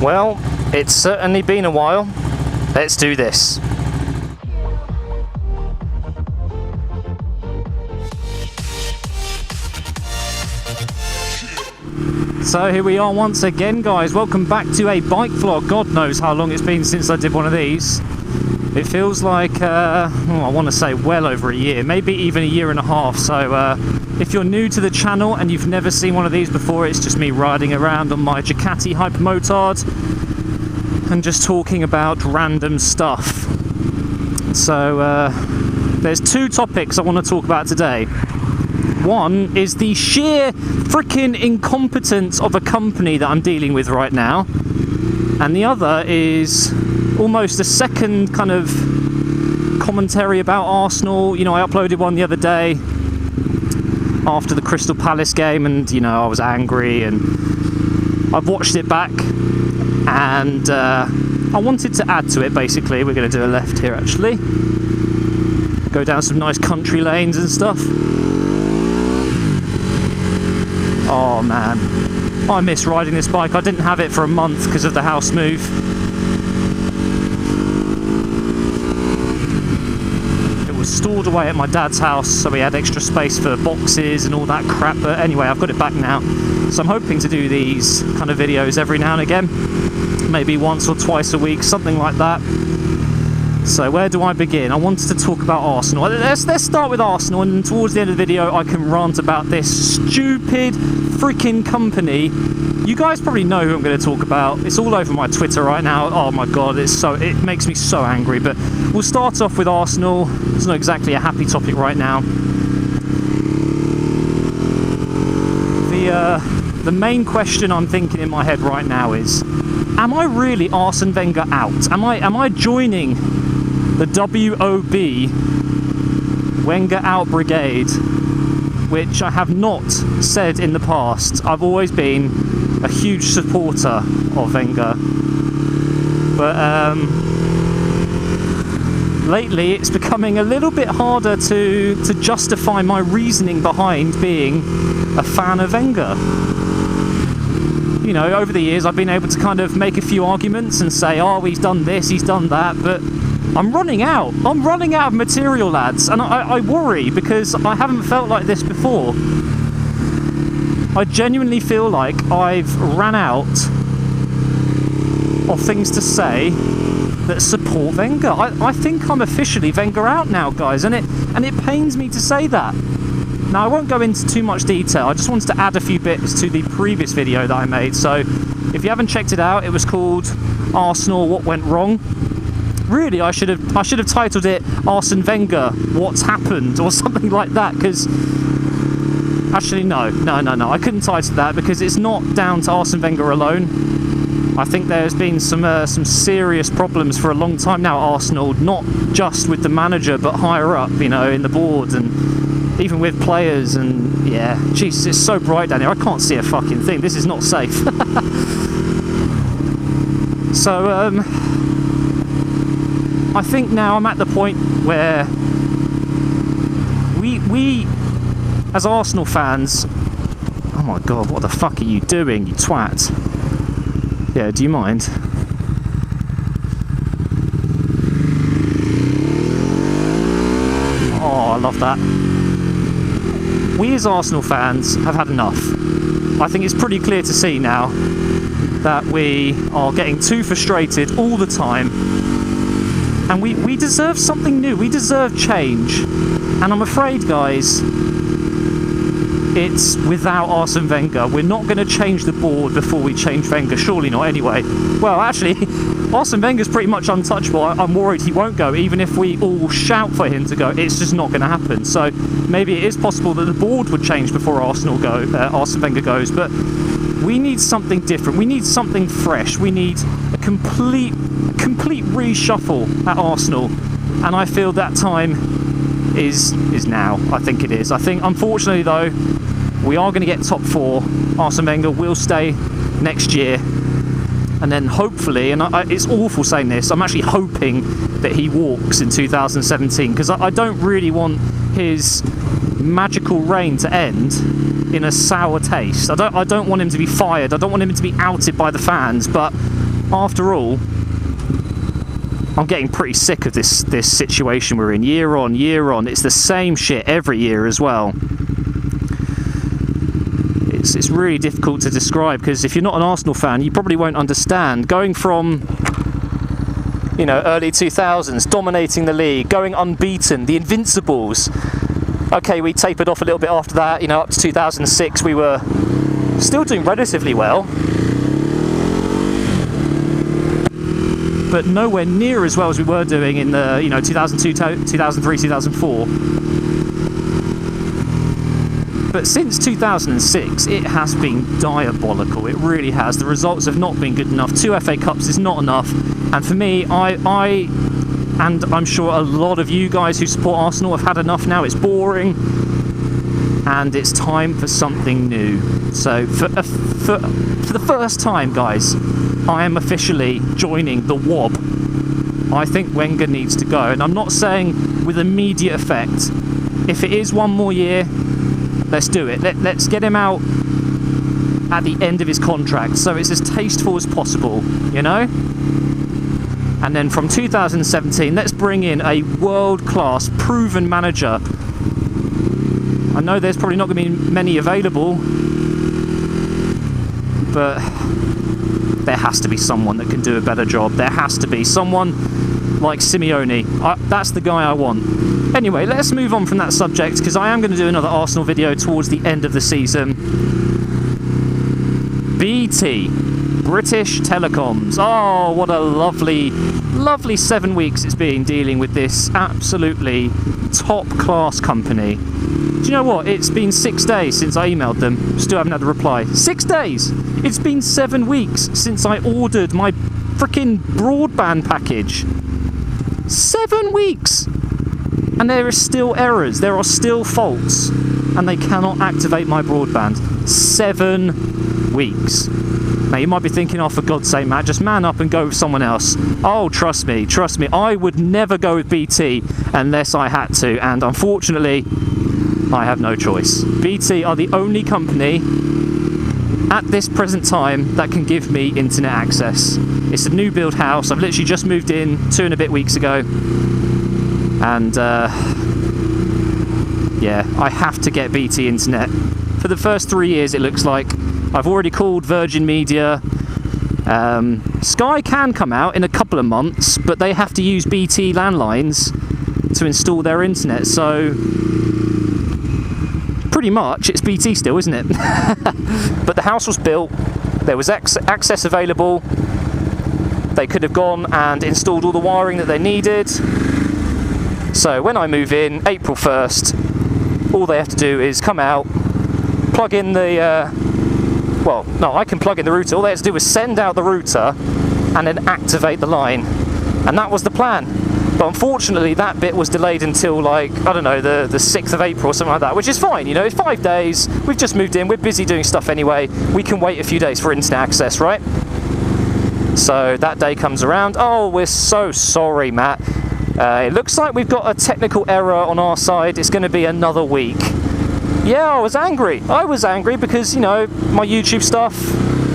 Well, it's certainly been a while. Let's do this. So here we are once again, guys. Welcome back to a bike vlog. God knows how long it's been since I did one of these. It feels like, I want to say well over a year, maybe even a year and a half. So if you're new to the channel and you've never seen one of these before, it's just me riding around on my Ducati Hypermotard and just talking about random stuff. So there's two topics I want to talk about today. One is the sheer freaking incompetence of a company that I'm dealing with right now, and the other is almost a second kind of commentary about Arsenal. You know, I uploaded one the other day after the Crystal Palace game, and you know, I was angry, and I've watched it back, and I wanted to add to it. Basically, we're going to do a left here, actually, go down some nice country lanes and stuff. Oh man, I miss riding this bike. I didn't have it for a month because of the house move. It was stored away at my dad's house, so we had extra space for boxes and all that crap. But anyway, I've got it back now. So I'm hoping to do these kind of videos every now and again. Maybe once or twice a week, something like that. So where do I begin? I wanted to talk about Arsenal. Let's start with Arsenal, and towards the end of the video I can rant about this stupid freaking company. You guys probably know who I'm going to talk about. It's all over my Twitter right now. Oh my god, it makes me so angry. But we'll start off with Arsenal. It's not exactly a happy topic right now. The main question I'm thinking in my head right now is, am I really Arsene Wenger out? Am I joining the WOB Wenger Out Brigade, which I have not said in the past. I've always been a huge supporter of Wenger, but lately it's becoming a little bit harder to justify my reasoning behind being a fan of Wenger. You know, over the years I've been able to kind of make a few arguments and say, oh, he's done this, he's done that, but I'm running out. I'm running out of material, lads, and I worry because I haven't felt like this before. I genuinely feel like I've ran out of things to say that support Wenger. I think I'm officially Wenger out now, guys, and it pains me to say that. Now, I won't go into too much detail. I just wanted to add a few bits to the previous video that I made. So if you haven't checked it out, it was called Arsenal, What Went Wrong. Really, I should have titled it Arsene Wenger, What's Happened, or something like that, because actually no, I couldn't title that because it's not down to Arsene Wenger alone. I think there's been some serious problems for a long time now at Arsenal, not just with the manager but higher up, you know, in the board and even with players. And yeah, Jesus, it's so bright down here, I can't see a fucking thing. This is not safe. So I think now I'm at the point where we as Arsenal fans, oh my god, what the fuck are you doing, you twat? Yeah, do you mind? Oh, I love that. We as Arsenal fans have had enough. I think it's pretty clear to see now that we are getting too frustrated all the time. And we deserve something new. We deserve change. And I'm afraid, guys, it's without Arsene Wenger. We're not going to change the board before we change Wenger. Surely not, anyway. Well, actually, Arsene Wenger's pretty much untouchable. I'm worried he won't go, even if we all shout for him to go. It's just not going to happen. So maybe it is possible that the board would change before Arsene Wenger goes. But we need something different. We need something fresh. We need a complete reshuffle at Arsenal, and I feel that time is now. I think it is. I think, unfortunately though, we are going to get top four. Arsene Wenger will stay next year, and then hopefully, and it's awful saying this, I'm actually hoping that he walks in 2017, because I don't really want his magical reign to end in a sour taste. I don't want him to be fired. I don't want him to be outed by the fans, but after all, I'm getting pretty sick of this situation we're in, year on, year on. It's the same shit every year as well. It's really difficult to describe, because if you're not an Arsenal fan, you probably won't understand. Going from, you know, early 2000s, dominating the league, going unbeaten, the Invincibles. Okay, we tapered off a little bit after that, you know, up to 2006 we were still doing relatively well, but nowhere near as well as we were doing in the, you know, 2002, 2003, 2004. But since 2006, it has been diabolical. It really has. The results have not been good enough. 2 FA Cups is not enough. And for me, and I'm sure a lot of you guys who support Arsenal have had enough now. It's boring. And it's time for something new. So for the first time, guys, I am officially joining the WOB. I think Wenger needs to go. And I'm not saying with immediate effect. If it is one more year, let's do it. Let's get him out at the end of his contract, so it's as tasteful as possible, you know? And then from 2017, let's bring in a world-class, proven manager. I know there's probably not going to be many available, but there has to be someone that can do a better job. There has to be someone like Simeone. That's the guy I want. Anyway, let's move on from that subject, because I am going to do another Arsenal video towards the end of the season. BT, British Telecoms. Oh, what a lovely 7 weeks it's been dealing with this absolutely top-class company. Do you know what? It's been 6 days since I emailed them. Still haven't had a reply. 6 days! It's been 7 weeks since I ordered my freaking broadband package. 7 weeks! And there are still errors, there are still faults, and they cannot activate my broadband. 7 weeks. Now you might be thinking, oh, for God's sake, Matt, just man up and go with someone else. Oh, trust me, I would never go with BT unless I had to, and unfortunately, I have no choice. BT are the only company at this present time that can give me internet access. It's a new build house. I've literally just moved in 2 and a bit weeks ago. And yeah, I have to get BT internet. For the first 3 years, it looks like. I've already called Virgin Media. Sky can come out in a couple of months, but they have to use BT landlines to install their internet. So pretty much it's BT still, isn't it? But the house was built, there was access available. They could have gone and installed all the wiring that they needed. So when I move in, April 1st, all they have to do is come out, plug in the, well, no, I can plug in the router. All they have to do is send out the router and then activate the line. And that was the plan. But unfortunately, that bit was delayed until, like, I don't know, the 6th of April or something like that, which is fine, you know, it's 5 days, we've just moved in, we're busy doing stuff anyway, we can wait a few days for internet access, right? So that day comes around. Oh, we're so sorry, Matt. It looks like we've got a technical error on our side. It's going to be another week. Yeah, I was angry. Because, you know, my YouTube stuff,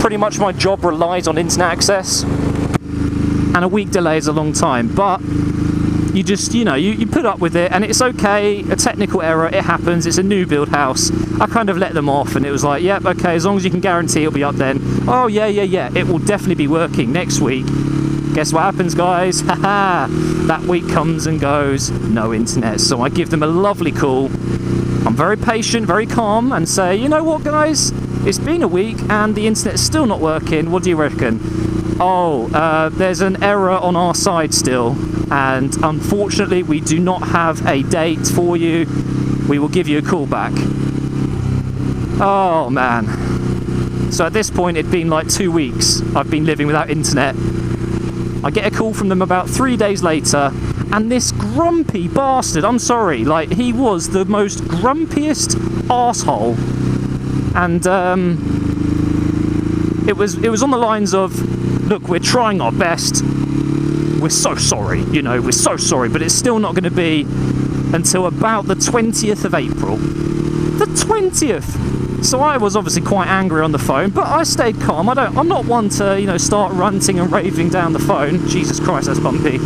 pretty much my job relies on internet access. And a week delay is a long time. But you just, you know, you put up with it, and it's okay. A technical error, it happens. It's a new build house. I kind of let them off, and it was like, yep, okay, as long as you can guarantee it'll be up then. Oh, yeah, it will definitely be working next week. Guess what happens, guys? Haha! That week comes and goes, no internet. So I give them a lovely call. I'm very patient, very calm, and say, you know what, guys? It's been a week and the internet's still not working. What do you reckon? Oh, there's an error on our side still, and unfortunately we do not have a date for you. We will give you a call back. Oh, man. So at this point, it'd been like 2 weeks I've been living without internet. I get a call from them about 3 days later, and this grumpy bastard, I'm sorry, like, he was the most grumpiest arsehole. And it was on the lines of, look, we're trying our best, we're so sorry, you know, we're so sorry, but it's still not going to be until about the 20th of April. The 20th! So I was obviously quite angry on the phone, but I stayed calm. I'm not one to, you know, start ranting and raving down the phone. Jesus Christ, that's bumpy.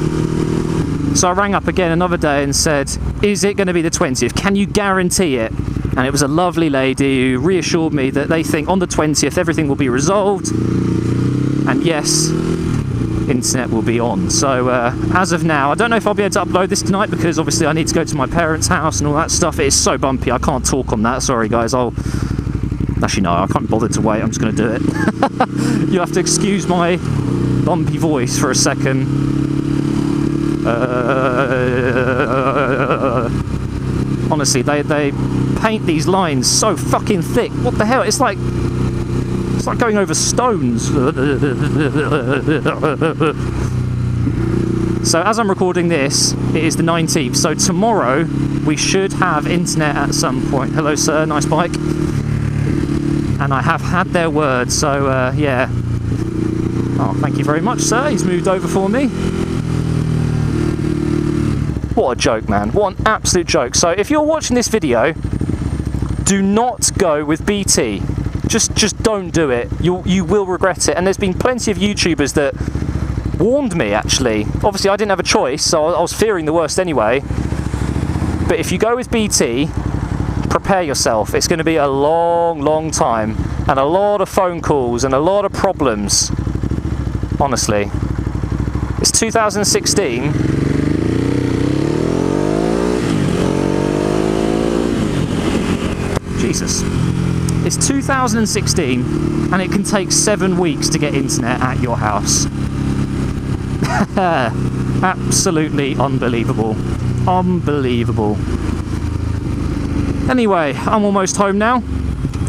So I rang up again another day and said, is it going to be the 20th? Can you guarantee it? And it was a lovely lady who reassured me that they think on the 20th everything will be resolved. And yes, internet will be on. So as of now, I don't know if I'll be able to upload this tonight because obviously I need to go to my parents' house and all that stuff. It is so bumpy, I can't talk on that. Sorry guys, actually no, I can't bother to wait, I'm just going to do it. You have to excuse my bumpy voice for a second. Honestly, they paint these lines so fucking thick. What the hell? It's like going over stones. So as I'm recording this, it is the 19th. So tomorrow we should have internet at some point. Hello, sir. Nice bike. And I have had their word. So yeah. Oh, thank you very much, sir. He's moved over for me. What a joke, man. What an absolute joke. So if you're watching this video, do not go with BT. Just don't do it. You will regret it. And there's been plenty of YouTubers that warned me, actually. Obviously, I didn't have a choice, so I was fearing the worst anyway. But if you go with BT, prepare yourself. It's going to be a long time. And a lot of phone calls and a lot of problems. Honestly. It's 2016. Jesus. It's 2016 and it can take 7 weeks to get internet at your house. Absolutely unbelievable. Unbelievable. Anyway, I'm almost home now.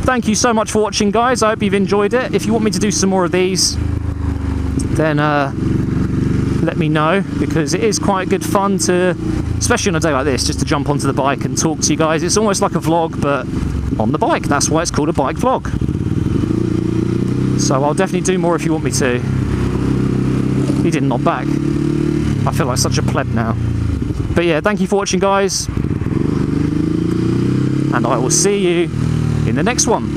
Thank you so much for watching, guys. I hope you've enjoyed it. If you want me to do some more of these, then let me know, because it is quite good fun to, especially on a day like this, just to jump onto the bike and talk to you guys. It's almost like a vlog, but on the bike. That's why it's called a bike vlog. So I'll definitely do more if you want me to. He didn't nod back. I feel like such a pleb now. But yeah, thank you for watching, guys. And I will see you in the next one.